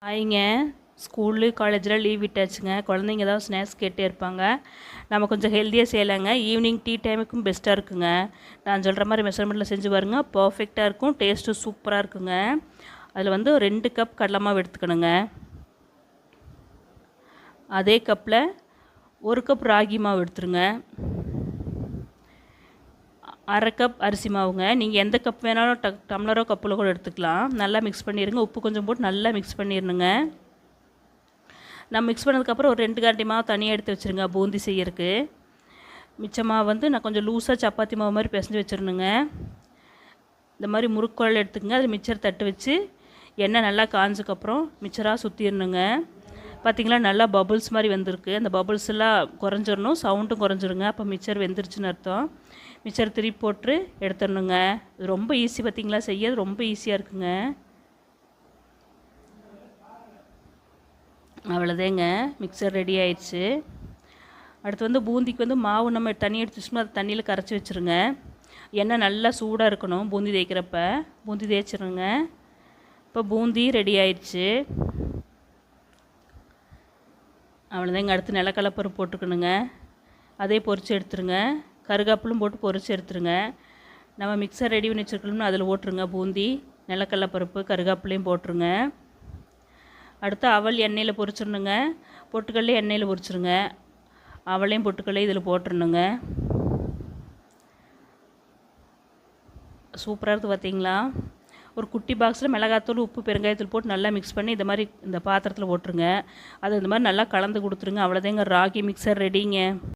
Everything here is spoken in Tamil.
ஹாய்ங்க. ஸ்கூலு காலேஜில் லீவ் விட்டாச்சுங்க. குழந்தைங்க ஏதாவது ஸ்நாக்ஸ் கேட்டே இருப்பாங்க. நம்ம கொஞ்சம் ஹெல்த்தியாக செய்யலாங்க. ஈவினிங் டீ டைமுக்கும் பெஸ்ட்டாக இருக்குங்க. நான் சொல்கிற மாதிரி மெஷர்மெண்ட்டில் செஞ்சு பாருங்க. பர்ஃபெக்டாக இருக்கும். டேஸ்ட்டு சூப்பராக இருக்குங்க. அதில் வந்து 2 கப் கடலை மாவு எடுத்துக்கணுங்க. அதே கப்பில் 1 கப் ராகி மாவு எடுத்துருங்க. 1/2 கப் அரிசி மாவுங்க. நீங்கள் எந்த கப் வேணாலும் டம்ளரோ கப்பில் கூட எடுத்துக்கலாம். நல்லா மிக்ஸ் பண்ணிடுங்க. உப்பு கொஞ்சம் போட்டு நல்லா மிக்ஸ் பண்ணிடணுங்க. நான் மிக்ஸ் பண்ணதுக்கப்புறம் ஒரு 2 கரண்டி மாவு தனியாக எடுத்து வச்சுருங்க பூந்தி செய்யறதுக்கு. மிச்ச மாவு வந்து நான் கொஞ்சம் லூஸாக சப்பாத்தி மாவு மாதிரி பிசைஞ்சு வச்சிடணுங்க. இந்த மாதிரி முறுக்குழல் எடுத்துக்கங்க. அதில் மிச்சர் தட்டு வச்சு எண்ணெய் நல்லா காஞ்சதுக்கப்புறம் மிச்சராக சுற்றிடணுங்க. பார்த்திங்களா, நல்லா பபுள்ஸ் மாதிரி வந்திருக்கு. அந்த பபுள்ஸ் எல்லாம் குறைஞ்சிடணும், சவுண்டும் குறைஞ்சிருங்க. அப்போ மிச்சர் வெந்துருச்சுன்னு அர்த்தம். மிச்சர் திருப்பி போட்டு எடுத்துடணுங்க. இது ரொம்ப ஈஸி, பார்த்திங்களா, செய்யறது ரொம்ப ஈஸியாக இருக்குங்க. அவ்வளோதேங்க, மிக்சர் ரெடி ஆயிடுச்சு. அடுத்து வந்து பூந்திக்கு வந்து மாவு நம்ம தண்ணி எடுத்து வச்சோம்னா அது தண்ணியில் கரைச்சி வச்சுருங்க. எண்ணெய் நல்லா சூடாக இருக்கணும் பூந்தி தேய்க்கிறப்ப. பூந்தி தேய்ச்சிருங்க. இப்போ பூந்தி ரெடி ஆயிடுச்சு. அவ்வளோதாங்க. அடுத்து நிலக்கடலைப்பருப்பு போட்டுக்கணுங்க. அதே பொரிச்சு எடுத்துருங்க. கருகாப்பிலும் போட்டு பொரிச்சு எடுத்துருங்க. நம்ம மிக்சர் ரெடி பண்ணி வச்சுருக்கணும்னா அதில் போட்டுருங்க. பூந்தி, நிலக்கடலைப்பருப்பு, கருகாப்பிலையும் போட்டுருங்க. அடுத்து அவல் எண்ணெயில் பொரிச்சிடணுங்க. பொட்டுக்கடலையும் எண்ணெயில் பொரிச்சிருங்க. அவளையும் பொட்டுக்கடலையும் இதில் போட்டுருணுங்க. சூப்பராக இருக்குது, பார்த்தீங்களா. ஒரு குட்டி பாக்ஸில் மிளகாத்தூள், உப்பு, பெருங்காயத்தூள் போட்டு நல்லா மிக்ஸ் பண்ணி இந்த மாதிரி இந்த பாத்திரத்தில் போட்டுருங்க. அது இந்த மாதிரி நல்லா கலந்து கொடுத்துருங்க. அவ்வளோதாங்க, ராகி மிக்சர் ரெடிங்க.